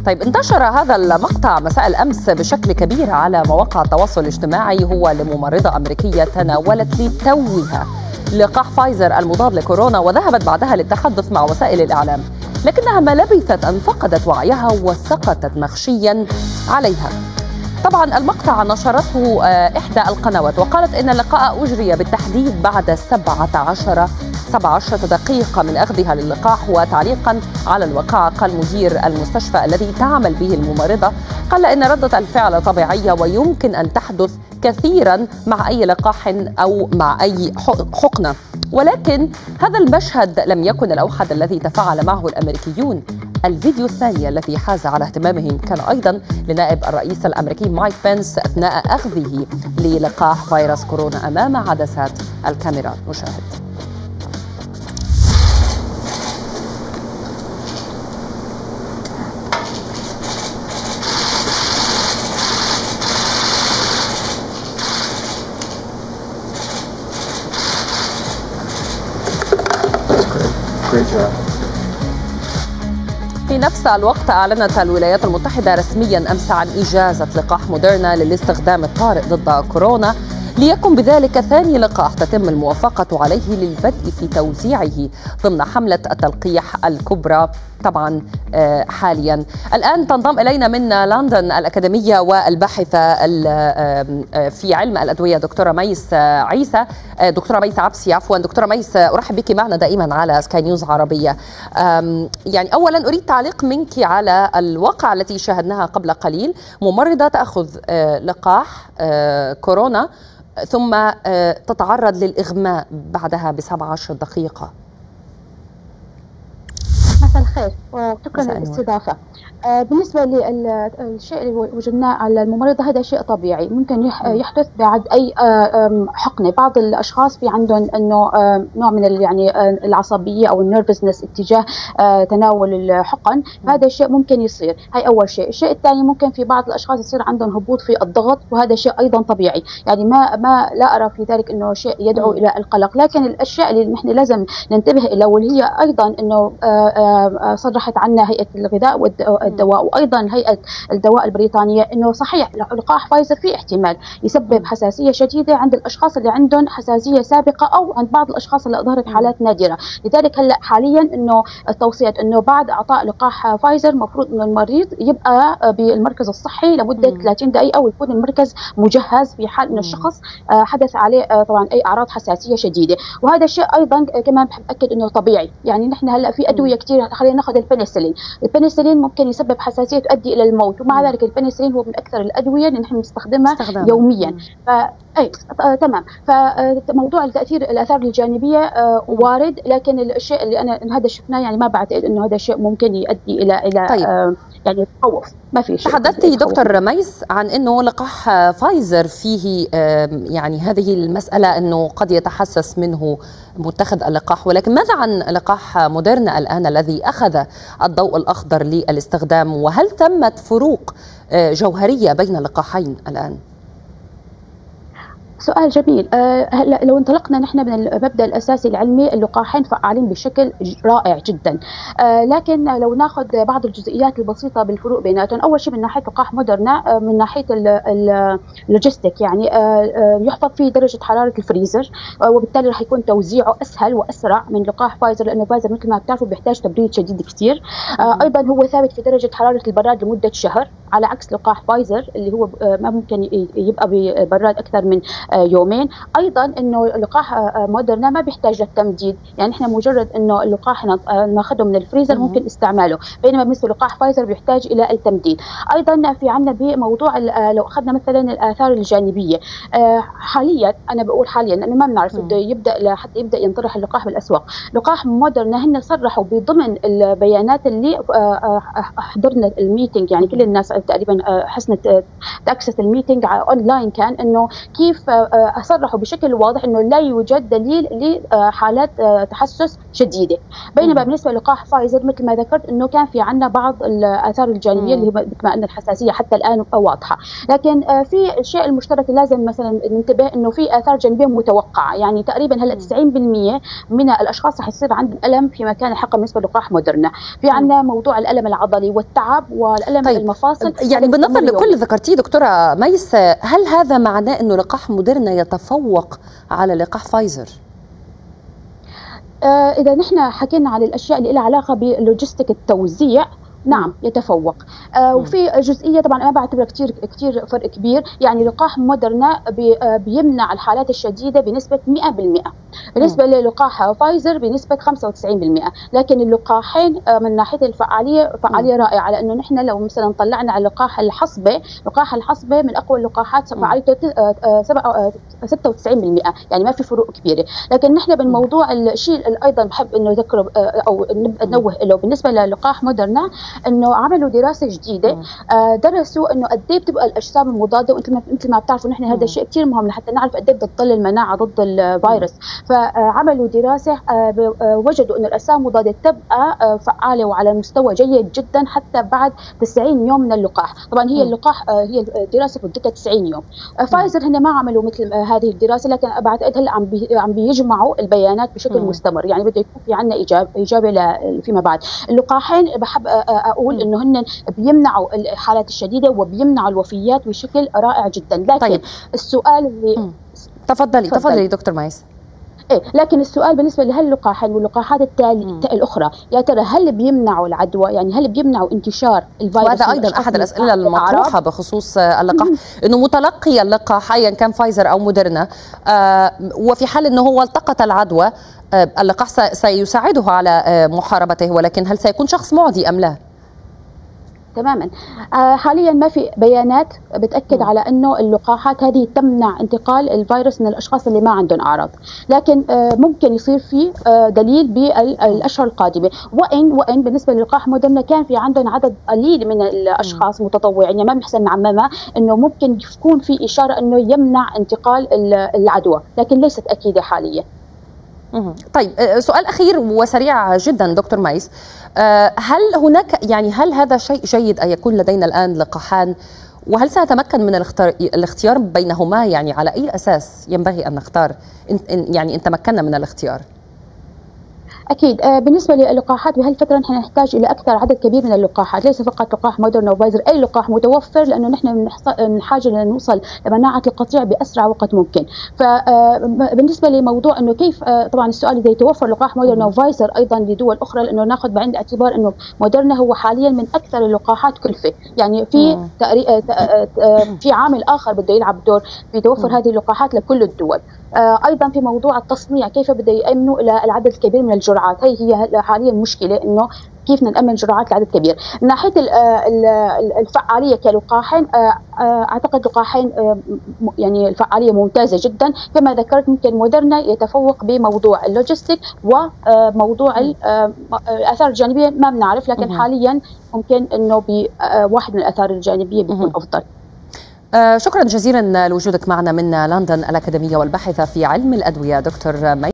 طيب، انتشر هذا المقطع مساء الأمس بشكل كبير على مواقع التواصل الاجتماعي. هو لممرضة أمريكية تناولت لتوها لقاح فايزر المضاد لكورونا، وذهبت بعدها للتحدث مع وسائل الإعلام، لكنها ما لبثت أن فقدت وعيها وسقطت مغشيا عليها. طبعا المقطع نشرته إحدى القنوات، وقالت إن اللقاء أجري بالتحديد بعد 17 دقيقة من أخذها للقاح. وتعليقا على الواقعة، قال مدير المستشفى الذي تعمل به الممرضة، قال إن ردة الفعل طبيعية ويمكن أن تحدث كثيرا مع أي لقاح أو مع أي حقنة، ولكن هذا المشهد لم يكن الأوحد الذي تفاعل معه الأمريكيون. الفيديو الثاني الذي حاز على اهتمامهم كان أيضا لنائب الرئيس الأمريكي مايك بنس أثناء أخذه للقاح فيروس كورونا أمام عدسات الكاميرا. نشاهد. في نفس الوقت أعلنت الولايات المتحدة رسميا أمس عن إجازة لقاح موديرنا للاستخدام الطارئ ضد كورونا، ليكن بذلك ثاني لقاح تتم الموافقة عليه للبدء في توزيعه ضمن حملة التلقيح الكبرى طبعا حاليا. الآن تنضم إلينا من لندن الأكاديمية والباحثة في علم الأدوية دكتورة ميس عيسى، دكتورة ميس عبسي عفوا. دكتورة ميس، أرحب بك معنا دائما على سكاي نيوز عربية. يعني أولا أريد تعليق منك على الواقعة التي شاهدناها قبل قليل، ممرضة تأخذ لقاح كورونا ثم تتعرض للإغماء بعدها ب17 دقيقة. مساء الخير وشكرا للاستضافة. بالنسبة للشيء اللي وجدناه على الممرضة، هذا شيء طبيعي ممكن يحدث بعد أي حقنة. بعض الأشخاص في عندهم إنه نوع من يعني العصبية أو النيرفزنس اتجاه تناول الحقن، فهذا الشيء ممكن يصير. هاي أول شيء. الشيء الثاني، ممكن في بعض الأشخاص يصير عندهم هبوط في الضغط، وهذا شيء أيضا طبيعي. يعني ما لا أرى في ذلك إنه شيء يدعو إلى القلق. لكن الأشياء اللي نحن لازم ننتبه إلى، واللي هي أيضا إنه صرحت عنها هيئة الغذاء والدواء وأيضا هيئة الدواء البريطانية، إنه صحيح لقاح فايزر في احتمال يسبب حساسية شديدة عند الأشخاص اللي عندهم حساسية سابقة أو عند بعض الأشخاص اللي ظهرت حالات نادرة. لذلك هلا حاليا إنه التوصية إنه بعد إعطاء لقاح فايزر مفروض إنه المريض يبقى بالمركز الصحي لمدة 30 دقيقة، ويكون المركز مجهز في حال إن الشخص حدث عليه طبعا أي أعراض حساسية شديدة. وهذا الشيء أيضا كمان بحب أكد إنه طبيعي. يعني نحن هلا في أدوية كثير، خلينا ناخذ البنسلين. البنسلين ممكن يسبب حساسية تؤدي إلى الموت، ومع ذلك البنسلين هو من أكثر الأدوية اللي نحن نستخدمها يوميا. تمام. فموضوع الآثار الجانبية وارد، لكن الشيء اللي أنا هذا شفناه يعني ما بعتقد إنه هذا الشيء ممكن يؤدي إلى طيب. يعني تخوف. ما في شيء. تحدثتي دكتور ميس عن أنه لقاح فايزر فيه يعني هذه المسألة أنه قد يتحسس منه متخذ اللقاح، ولكن ماذا عن لقاح موديرنا الآن الذي أخذ الضوء الأخضر للاستخدام؟ وهل ثمت فروق جوهرية بين اللقاحين الآن؟ سؤال جميل. هلا لو انطلقنا نحن من المبدا الاساسي العلمي، اللقاحين فعالين بشكل رائع جدا. لكن لو ناخذ بعض الجزئيات البسيطه بالفروق بيناتهم، اول شيء من ناحيه لقاح موديرنا من ناحيه اللوجيستيك، يعني يحفظ في درجه حراره الفريزر، وبالتالي راح يكون توزيعه اسهل واسرع من لقاح فايزر، لانه فايزر مثل ما بتعرفوا بيحتاج تبريد شديد كثير. ايضا هو ثابت في درجه حراره البراد لمده شهر، على عكس لقاح فايزر اللي هو ما ممكن يبقى ببراد اكثر من يومين. ايضا انه لقاح موديرنا ما بيحتاج للتمديد، يعني احنا مجرد انه اللقاح ناخذه من الفريزر ممكن استعماله، بينما بالنسبه لقاح فايزر بيحتاج الى التمديد. ايضا في عندنا بموضوع لو اخذنا مثلا الاثار الجانبيه، حاليا انا بقول حاليا لانه ما بنعرف بده يبدا حتى يبدا ينطرح اللقاح بالاسواق. لقاح موديرنا هن صرحوا بضمن البيانات اللي حضرنا الميتنج، يعني كل الناس تقريبا حسنت تاكسس الميتنج اونلاين، كان انه كيف صرحوا بشكل واضح انه لا يوجد دليل لحالات تحسس شديده، بينما بالنسبه للقاح فايزر مثل ما ذكرت انه كان في عندنا بعض الاثار الجانبيه اللي هي بما ان الحساسيه حتى الان واضحه، لكن في الشيء المشترك لازم مثلا ننتبه انه في اثار جانبيه متوقعه، يعني تقريبا هلا 90% من الاشخاص رح يصير عندهم الم في مكان الحقن بالنسبه للقاح موديرنا، في عندنا موضوع الالم العضلي والتعب والالم المفاصل. يعني بالنظر لكل اللي ذكرتيه دكتوره ميس، هل هذا معناه انه لقاح موديرنا يتفوق على لقاح فايزر؟ إذا نحن حكينا على الأشياء اللي لها علاقة بلوجستيك التوزيع، نعم يتفوق. وفي جزئيه طبعا انا بعتبرها كثير فرق كبير، يعني لقاح موديرنا بيمنع الحالات الشديده بنسبه 100%، بالنسبه للقاح فايزر بنسبه 95%، لكن اللقاحين من ناحيه الفعاليه فعاليه رائعه، لانه نحن لو مثلا طلعنا على لقاح الحصبه من اقوى اللقاحات فعاليته 96%، يعني ما في فروق كبيره. لكن نحن بالموضوع الشيء اللي ايضا بحب انه اذكره او انوه له بالنسبه للقاح موديرنا، انه عملوا دراسه جديده درسوا انه قد ايه بتبقى الاجسام المضاده، وانتم مثل ما بتعرفوا نحن هذا الشيء كثير مهم لحتى نعرف قد ايه بدها تضل المناعه ضد الفيروس. فعملوا دراسه وجدوا انه الاجسام المضاده تبقى فعاله وعلى مستوى جيد جدا حتى بعد 90 يوم من اللقاح. طبعا هي اللقاح هي الدراسه مدتها 90 يوم. فايزر هن ما عملوا مثل هذه الدراسه، لكن بعتقد هلا عم بيجمعوا البيانات بشكل مستمر، يعني بده يكون في عندنا اجابه فيما بعد. اللقاحين بحب اقول انه هن بيمنعوا الحالات الشديده وبيمنعوا الوفيات بشكل رائع جدا. لكن طيب. السؤال اللي تفضلي دكتور ميس. لكن السؤال بالنسبه لهاللقاحين واللقاحات الاخرى، يا ترى هل بيمنعوا العدوى؟ يعني هل بيمنعوا انتشار الفيروس؟ وهذا ايضا احد الاسئله المطروحه بخصوص اللقاح، انه متلقي اللقاح ايا كان فايزر او موديرنا، وفي حال انه هو التقط العدوى اللقاح سيساعده على محاربته، ولكن هل سيكون شخص معدي ام لا؟ تماما. حاليا ما في بيانات بتاكد على انه اللقاحات هذه تمنع انتقال الفيروس من الاشخاص اللي ما عندهم اعراض، لكن ممكن يصير في دليل بالاشهر القادمه. وان بالنسبه للقاح موديرنا كان في عندهم عدد قليل من الاشخاص متطوعين، يعني ما بنحسن نعممها انه ممكن يكون في اشاره انه يمنع انتقال العدوى، لكن ليست اكيده حاليا. طيب سؤال أخير وسريع جدا دكتور ميس، هل هناك هل هذا شيء جيد أن يكون لدينا الآن لقاحان، وهل سنتمكن من الاختيار بينهما؟ يعني على أي أساس ينبغي أن نختار إن تمكنا من الاختيار؟ اكيد بالنسبه للقاحات بهالفتره نحن نحتاج الى اكثر عدد كبير من اللقاحات، ليس فقط لقاح موديرنا وفايزر، اي لقاح متوفر، لانه نحن من حاجه لنوصل لمناعه القطيع باسرع وقت ممكن. فبالنسبه لموضوع انه كيف طبعا السؤال اذا يتوفر لقاح موديرنا وفايزر ايضا لدول اخرى، لانه ناخذ بعين الاعتبار انه موديرنا هو حاليا من اكثر اللقاحات كلفه، يعني في عامل اخر بده يلعب دور في توفر هذه اللقاحات لكل الدول. ايضا في موضوع التصنيع، كيف بده يامنوا الى العدد الكبير من الجرعات، هي حاليا مشكله انه كيف نأمن جرعات لعدد كبير. من ناحيه الفعاليه كلقاحين، اعتقد لقاحين يعني الفعاليه ممتازه جدا، كما ذكرت ممكن موديرنا يتفوق بموضوع اللوجستيك وموضوع الاثار الجانبيه ما بنعرف، لكن حاليا ممكن انه بواحد من الاثار الجانبيه بيكون افضل. شكرا جزيلا لوجودك معنا من لندن الأكاديمية والباحثة في علم الأدوية دكتور ميس.